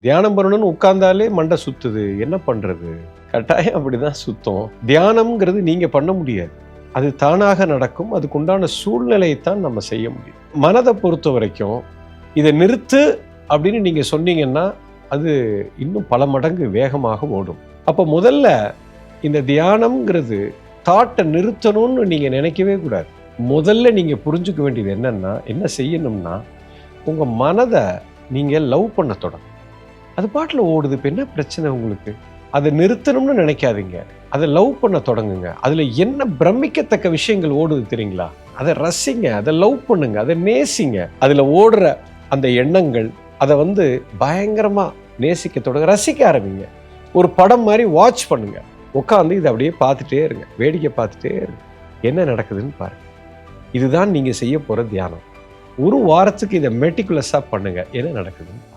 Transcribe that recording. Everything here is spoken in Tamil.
தியானம் பண்ணணும்னு உட்கார்ந்தாலே மண்டை சுத்துது. என்ன பண்றது? கட்டாயம் அப்படிதான் சுத்தும். தியானம்ங்கிறது நீங்க பண்ண முடியாது. அது தானாக நடக்கும். அதுக்குண்டான சூழ்நிலையைத்தான் நம்ம செய்ய முடியும். மனதை பொறுத்த வரைக்கும் இதை நிறுத்து அப்படின்னு நீங்க சொன்னீங்கன்னா அது இன்னும் பல மடங்கு வேகமாக ஓடும். அப்ப முதல்ல இந்த தியானம்ங்கிறது தாட்டை நிறுத்தணும்னு நீங்க நினைக்கவே கூடாது. முதல்ல நீங்க புரிஞ்சுக்க வேண்டியது என்னன்னா, என்ன செய்யணும்னா, உங்க மனதை நீங்க லவ் பண்ண தொடங்க. அது பாட்டுல ஓடுது. இப்ப என்ன பிரச்சனை உங்களுக்கு? அதை நிறுத்தணும்னு நினைக்காதீங்க. அதை லவ் பண்ண தொடங்குங்க. அதுல என்ன பிரமிக்கத்தக்க விஷயங்கள் ஓடுது தெரியுங்களா? அதை ரசிங்க, அதை லவ் பண்ணுங்க, அதை நேசிங்க. அதுல ஓடுற அந்த எண்ணங்கள், அதை பயங்கரமா நேசிக்க தொடங்க, ரசிக்க ஆரம்பிங்க. ஒரு படம் மாதிரி வாட்ச் பண்ணுங்க. உட்காந்து இதை அப்படியே பார்த்துட்டே இருங்க, வேடிக்கை பார்த்துட்டே இருங்க. என்ன நடக்குதுன்னு பாருங்க. இதுதான் நீங்க செய்ய போற தியானம். ஒரு வாரத்துக்கு இதை மெட்டிகுலஸா பண்ணுங்க. என்ன நடக்குதுன்னு